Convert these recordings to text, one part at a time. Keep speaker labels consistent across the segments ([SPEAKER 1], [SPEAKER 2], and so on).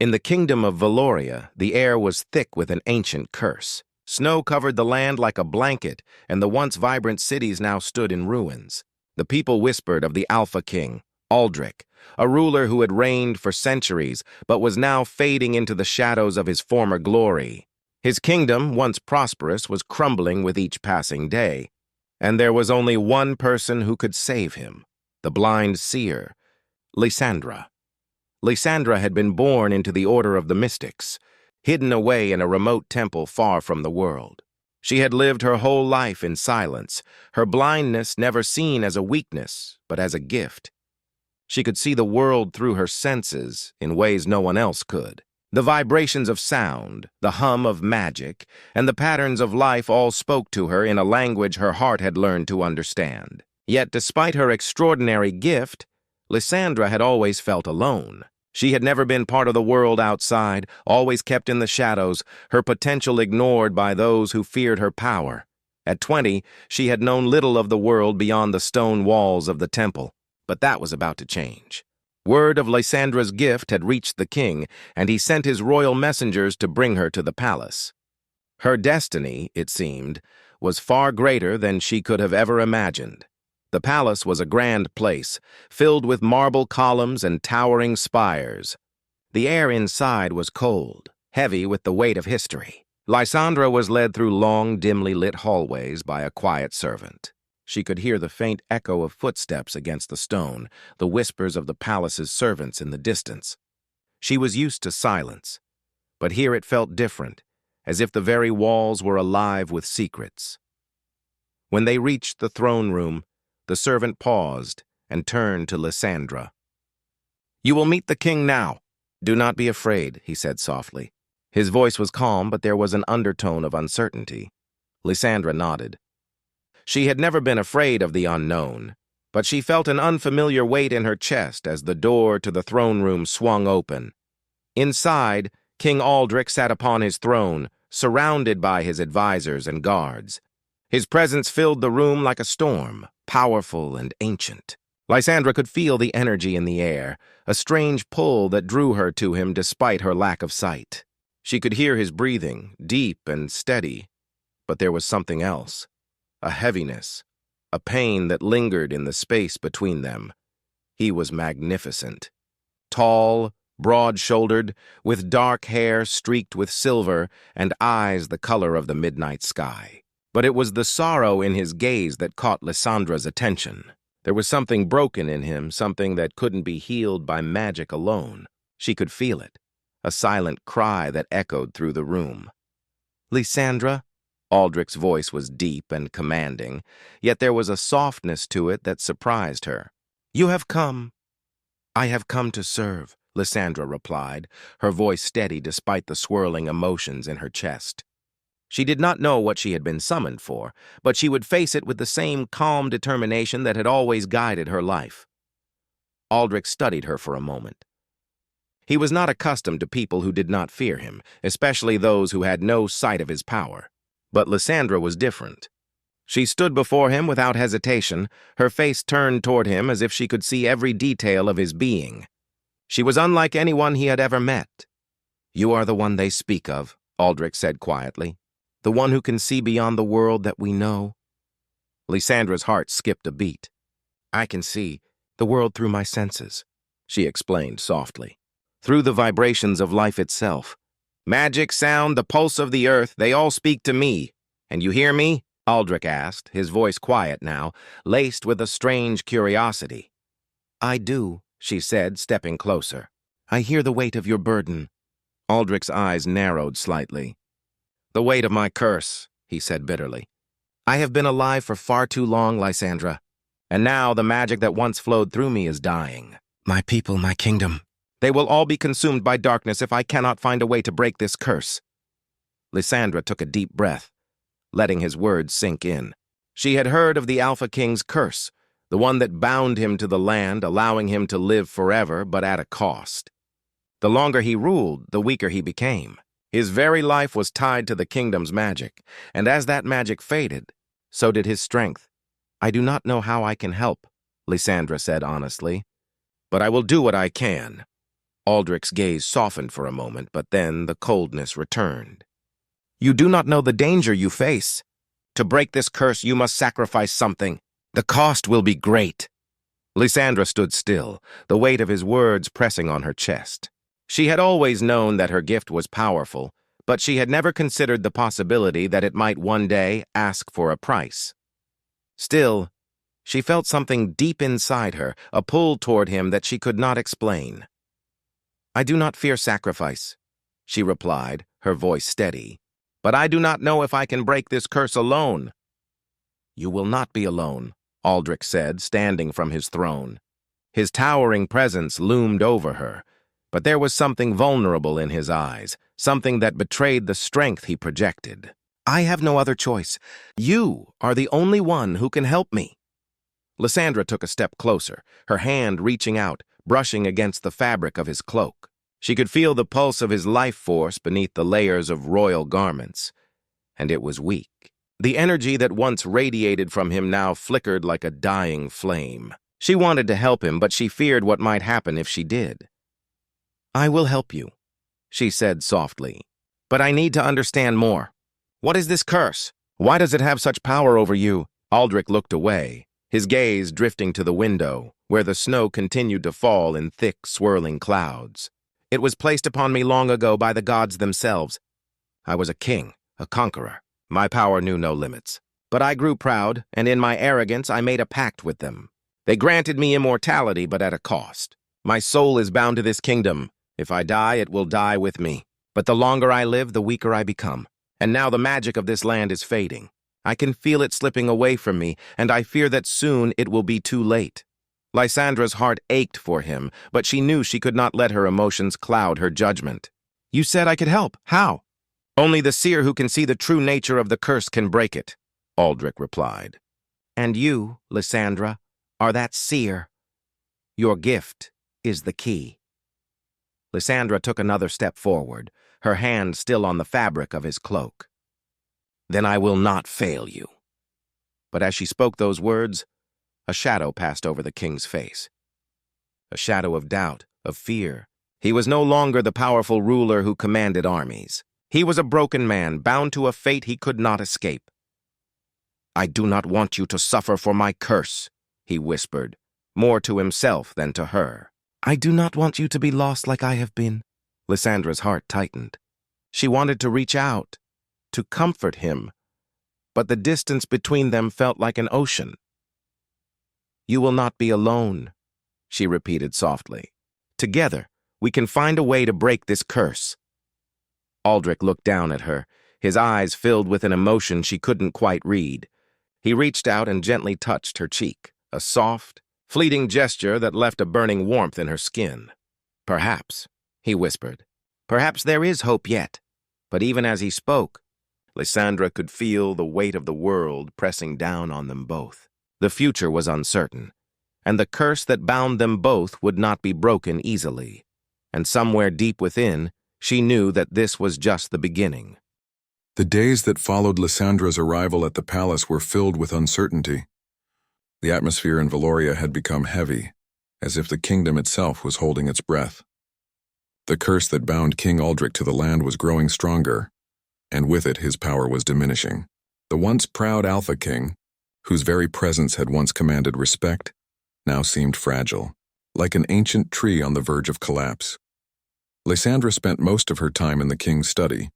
[SPEAKER 1] In the kingdom of Valoria, the air was thick with an ancient curse. Snow covered the land like a blanket, and the once vibrant cities now stood in ruins. The people whispered of the Alpha King, Aldrich, a ruler who had reigned for centuries, but was now fading into the shadows of his former glory. His kingdom, once prosperous, was crumbling with each passing day, and there was only one person who could save him, the blind seer, Lysandra. Lysandra had been born into the Order of the Mystics, hidden away in a remote temple far from the world. She had lived her whole life in silence, her blindness never seen as a weakness, but as a gift. She could see the world through her senses in ways no one else could. The vibrations of sound, the hum of magic, and the patterns of life all spoke to her in a language her heart had learned to understand. Yet, despite her extraordinary gift, Lysandra had always felt alone. She had never been part of the world outside, always kept in the shadows, her potential ignored by those who feared her power. At 20, she had known little of the world beyond the stone walls of the temple, but that was about to change. Word of Lysandra's gift had reached the king, and he sent his royal messengers to bring her to the palace. Her destiny, it seemed, was far greater than she could have ever imagined. The palace was a grand place, filled with marble columns and towering spires. The air inside was cold, heavy with the weight of history. Lysandra was led through long, dimly lit hallways by a quiet servant. She could hear the faint echo of footsteps against the stone, the whispers of the palace's servants in the distance. She was used to silence, but here it felt different, as if the very walls were alive with secrets. When they reached the throne room, the servant paused and turned to Lysandra. "You will meet the king now. Do not be afraid," he said softly. His voice was calm, but there was an undertone of uncertainty. Lysandra nodded. She had never been afraid of the unknown, but she felt an unfamiliar weight in her chest as the door to the throne room swung open. Inside, King Aldrich sat upon his throne, surrounded by his advisors and guards. His presence filled the room like a storm, powerful and ancient. Lysandra could feel the energy in the air, a strange pull that drew her to him despite her lack of sight. She could hear his breathing, deep and steady, but there was something else, a heaviness, a pain that lingered in the space between them. He was magnificent. Tall, broad-shouldered, with dark hair streaked with silver and eyes the color of the midnight sky. But it was the sorrow in his gaze that caught Lysandra's attention. There was something broken in him, something that couldn't be healed by magic alone. She could feel it, a silent cry that echoed through the room. "Lysandra?" Aldrich's voice was deep and commanding, yet there was a softness to it that surprised her. "You have come." "I have come to serve," Lysandra replied, her voice steady despite the swirling emotions in her chest. She did not know what she had been summoned for, but she would face it with the same calm determination that had always guided her life. Aldrich studied her for a moment. He was not accustomed to people who did not fear him, especially those who had no sight of his power. But Lysandra was different. She stood before him without hesitation, her face turned toward him as if she could see every detail of his being. She was unlike anyone he had ever met. "You are the one they speak of," Aldrich said quietly. "The one who can see beyond the world that we know." Lysandra's heart skipped a beat. "I can see the world through my senses," she explained softly. "Through the vibrations of life itself. Magic, sound, the pulse of the earth, they all speak to me. And you hear me?" Aldrich asked, his voice quiet now, laced with a strange curiosity. "I do," she said, stepping closer. "I hear the weight of your burden." Aldrich's eyes narrowed slightly. "The weight of my curse," he said bitterly. "I have been alive for far too long, Lysandra, and now the magic that once flowed through me is dying. My people, my kingdom, they will all be consumed by darkness if I cannot find a way to break this curse." Lysandra took a deep breath, letting his words sink in. She had heard of the Alpha King's curse, the one that bound him to the land, allowing him to live forever, but at a cost. The longer he ruled, the weaker he became. His very life was tied to the kingdom's magic, and as that magic faded, so did his strength. "I do not know how I can help," Lysandra said honestly, "but I will do what I can." Aldrich's gaze softened for a moment, but then the coldness returned. You do not know the danger you face. To break this curse, you must sacrifice something. The cost will be great. Lysandra stood still, the weight of his words pressing on her chest. She had always known that her gift was powerful, but she had never considered the possibility that it might one day ask for a price. Still, she felt something deep inside her, a pull toward him that she could not explain. I do not fear sacrifice, she replied, her voice steady. But I do not know if I can break this curse alone. You will not be alone, Aldrich said, standing from his throne. His towering presence loomed over her, but there was something vulnerable in his eyes, something that betrayed the strength he projected. I have no other choice. You are the only one who can help me. Lysandra took a step closer, her hand reaching out, brushing against the fabric of his cloak. She could feel the pulse of his life force beneath the layers of royal garments, and it was weak. The energy that once radiated from him now flickered like a dying flame. She wanted to help him, but she feared what might happen if she did. I will help you, she said softly, but I need to understand more. What is this curse? Why does it have such power over you? Aldrich looked away, his gaze drifting to the window, where the snow continued to fall in thick, swirling clouds. It was placed upon me long ago by the gods themselves. I was a king, a conqueror. My power knew no limits. But I grew proud, and in my arrogance I made a pact with them. They granted me immortality, but at a cost. My soul is bound to this kingdom. If I die, it will die with me. But the longer I live, the weaker I become. And now the magic of this land is fading. I can feel it slipping away from me, and I fear that soon it will be too late. Lysandra's heart ached for him, but she knew she could not let her emotions cloud her judgment. You said I could help. How? Only the seer who can see the true nature of the curse can break it, Aldrich replied. And you, Lysandra, are that seer. Your gift is the key. Lysandra took another step forward, her hand still on the fabric of his cloak. Then I will not fail you. But as she spoke those words, a shadow passed over the king's face. A shadow of doubt, of fear. He was no longer the powerful ruler who commanded armies. He was a broken man, bound to a fate he could not escape. I do not want you to suffer for my curse, he whispered, more to himself than to her. I do not want you to be lost like I have been. Lysandra's heart tightened. She wanted to reach out, to comfort him, but the distance between them felt like an ocean. You will not be alone, she repeated softly. Together, we can find a way to break this curse. Aldrich looked down at her, his eyes filled with an emotion she couldn't quite read. He reached out and gently touched her cheek, a soft, fleeting gesture that left a burning warmth in her skin. Perhaps, he whispered, perhaps there is hope yet. But even as he spoke, Lysandra could feel the weight of the world pressing down on them both. The future was uncertain, and the curse that bound them both would not be broken easily. And somewhere deep within, she knew that this was just the beginning.
[SPEAKER 2] The days that followed Lysandra's arrival at the palace were filled with uncertainty. The atmosphere in Valoria had become heavy, as if the kingdom itself was holding its breath. The curse that bound King Aldrich to the land was growing stronger, and with it his power was diminishing. The once proud Alpha King, whose very presence had once commanded respect, now seemed fragile, like an ancient tree on the verge of collapse. Lysandra spent most of her time in the king's study,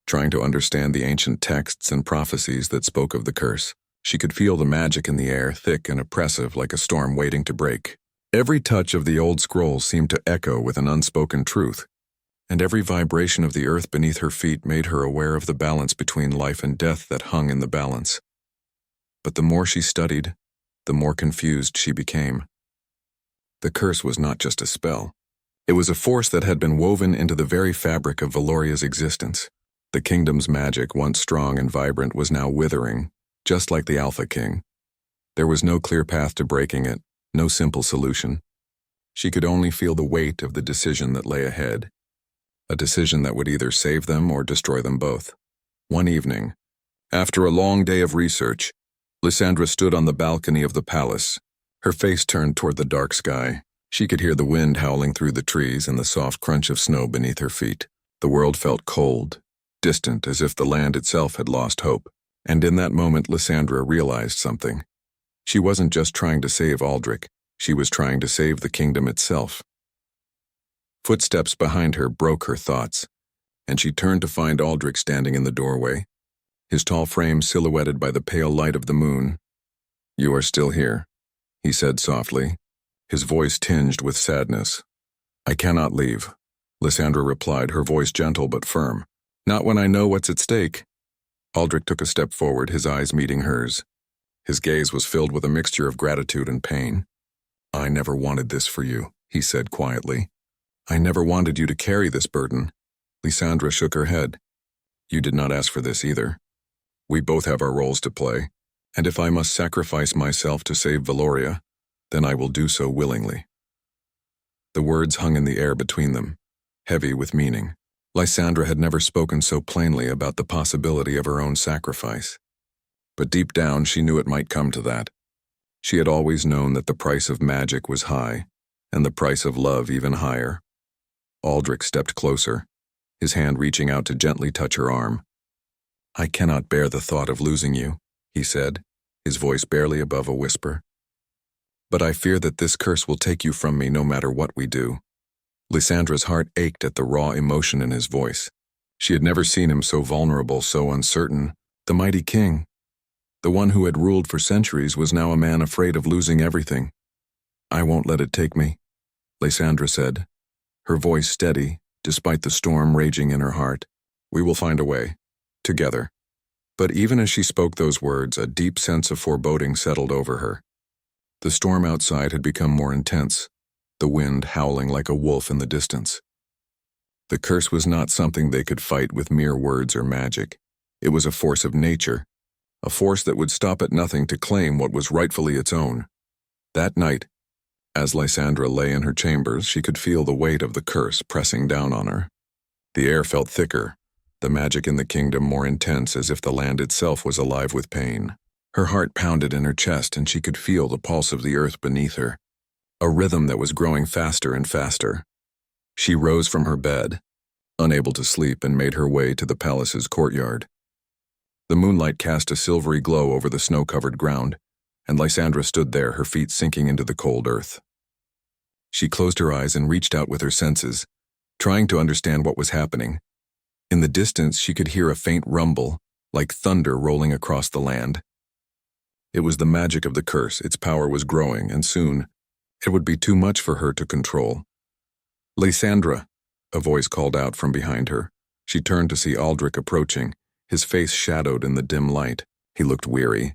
[SPEAKER 2] trying to understand the ancient texts and prophecies that spoke of the curse. She could feel the magic in the air, thick and oppressive like a storm waiting to break. Every touch of the old scrolls seemed to echo with an unspoken truth, and every vibration of the earth beneath her feet made her aware of the balance between life and death that hung in the balance. But the more she studied, the more confused she became. The curse was not just a spell. It was a force that had been woven into the very fabric of Valoria's existence. The kingdom's magic, once strong and vibrant, was now withering, just like the Alpha King. There was no clear path to breaking it, no simple solution. She could only feel the weight of the decision that lay ahead, a decision that would either save them or destroy them both. One evening, after a long day of research, Lysandra stood on the balcony of the palace, her face turned toward the dark sky. She could hear the wind howling through the trees and the soft crunch of snow beneath her feet. The world felt cold, distant, as if the land itself had lost hope. And in that moment, Lysandra realized something. She wasn't just trying to save Aldrich, she was trying to save the kingdom itself. Footsteps behind her broke her thoughts, and she turned to find Aldrich standing in the doorway, his tall frame silhouetted by the pale light of the moon. "You are still here," he said softly, his voice tinged with sadness. "I cannot leave," Lysandra replied, her voice gentle but firm. "Not when I know what's at stake." Aldrich took a step forward, his eyes meeting hers. His gaze was filled with a mixture of gratitude and pain. "I never wanted this for you," he said quietly. "I never wanted you to carry this burden." Lysandra shook her head. "You did not ask for this either. We both have our roles to play, and if I must sacrifice myself to save Valoria, then I will do so willingly." The words hung in the air between them, heavy with meaning. Lysandra had never spoken so plainly about the possibility of her own sacrifice. But deep down she knew it might come to that. She had always known that the price of magic was high, and the price of love even higher. Aldrich stepped closer, his hand reaching out to gently touch her arm. "I cannot bear the thought of losing you," he said, his voice barely above a whisper. "But I fear that this curse will take you from me no matter what we do." Lysandra's heart ached at the raw emotion in his voice. She had never seen him so vulnerable, so uncertain. The mighty king, the one who had ruled for centuries, was now a man afraid of losing everything. "I won't let it take me," Lysandra said, her voice steady despite the storm raging in her heart. "We will find a way, together." But even as she spoke those words, a deep sense of foreboding settled over her. The storm outside had become more intense, the wind howling like a wolf in the distance. The curse was not something they could fight with mere words or magic. It was a force of nature, a force that would stop at nothing to claim what was rightfully its own. That night, as Lysandra lay in her chambers, she could feel the weight of the curse pressing down on her. The air felt thicker, the magic in the kingdom more intense, as if the land itself was alive with pain. Her heart pounded in her chest, and she could feel the pulse of the earth beneath her, a rhythm that was growing faster and faster. She rose from her bed, unable to sleep, and made her way to the palace's courtyard. The moonlight cast a silvery glow over the snow-covered ground, and Lysandra stood there, her feet sinking into the cold earth. She closed her eyes and reached out with her senses, trying to understand what was happening. In the distance, she could hear a faint rumble, like thunder rolling across the land. It was the magic of the curse. Its power was growing, and soon it would be too much for her to control. "Lysandra," a voice called out from behind her. She turned to see Aldrich approaching, his face shadowed in the dim light. He looked weary,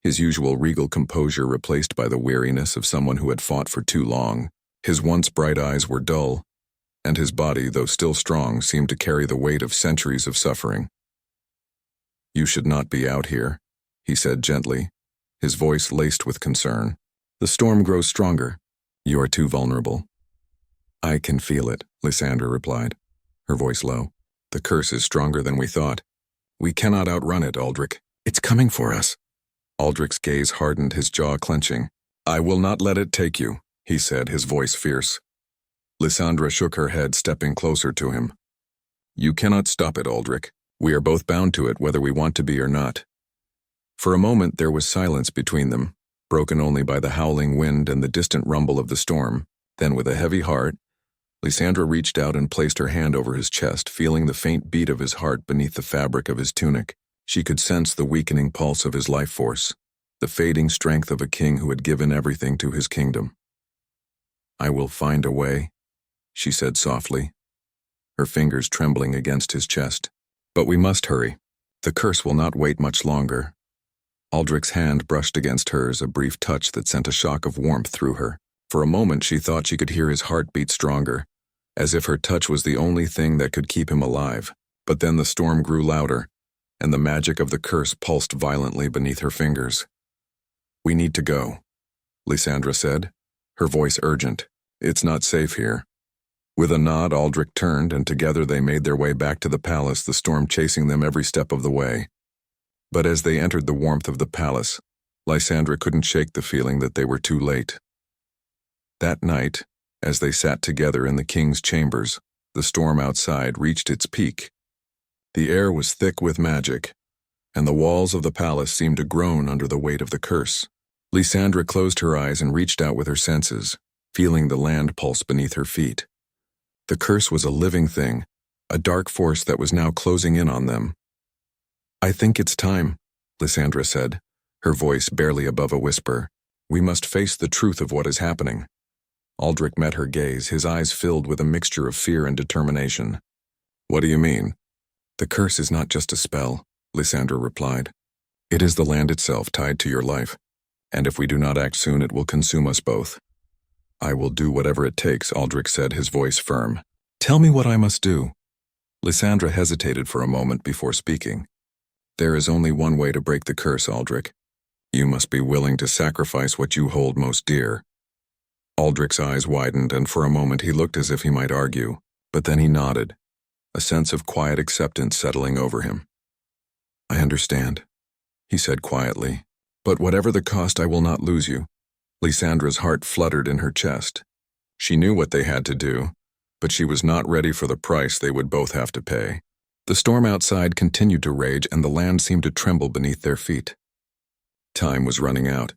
[SPEAKER 2] his usual regal composure replaced by the weariness of someone who had fought for too long. His once bright eyes were dull, and his body, though still strong, seemed to carry the weight of centuries of suffering. "You should not be out here," he said gently, his voice laced with concern. "The storm grows stronger. You are too vulnerable." "I can feel it," Lysandra replied, her voice low. "The curse is stronger than we thought. We cannot outrun it, Aldrich. It's coming for us." Aldrich's gaze hardened, his jaw clenching. "I will not let it take you," he said, his voice fierce. Lysandra shook her head, stepping closer to him. "You cannot stop it, Aldrich. We are both bound to it, whether we want to be or not." For a moment there was silence between them, broken only by the howling wind and the distant rumble of the storm. Then, with a heavy heart, Lysandra reached out and placed her hand over his chest, feeling the faint beat of his heart beneath the fabric of his tunic. She could sense the weakening pulse of his life force, the fading strength of a king who had given everything to his kingdom. "I will find a way," she said softly, her fingers trembling against his chest. "But we must hurry. The curse will not wait much longer." Aldrich's hand brushed against hers, a brief touch that sent a shock of warmth through her. For a moment she thought she could hear his heart beat stronger, as if her touch was the only thing that could keep him alive. But then the storm grew louder, and the magic of the curse pulsed violently beneath her fingers. "We need to go," Lysandra said, her voice urgent. "It's not safe here." With a nod, Aldrich turned, and together they made their way back to the palace, the storm chasing them every step of the way. But as they entered the warmth of the palace, Lysandra couldn't shake the feeling that they were too late. That night, As they sat together in the king's chambers, the storm outside reached its peak. The air was thick with magic, and the walls of the palace seemed to groan under the weight of the curse. Lysandra closed her eyes and reached out with her senses, feeling the land pulse beneath her feet. The curse was a living thing, a dark force that was now closing in on them. "I think it's time," Lysandra said, her voice barely above a whisper. "We must face the truth of what is happening." Aldrich met her gaze, his eyes filled with a mixture of fear and determination. "What do you mean?" "The curse is not just a spell," Lysandra replied. "It is the land itself tied to your life, and if we do not act soon, it will consume us both." "I will do whatever it takes," Aldrich said, his voice firm. "Tell me what I must do." Lysandra hesitated for a moment before speaking. "There is only one way to break the curse, Aldrich. You must be willing to sacrifice what you hold most dear." Aldrich's eyes widened, and for a moment he looked as if he might argue, but then he nodded, a sense of quiet acceptance settling over him. "I understand," he said quietly, "but whatever the cost, I will not lose you." Lysandra's heart fluttered in her chest. She knew what they had to do, but she was not ready for the price they would both have to pay. The storm outside continued to rage, and the land seemed to tremble beneath their feet. Time was running out.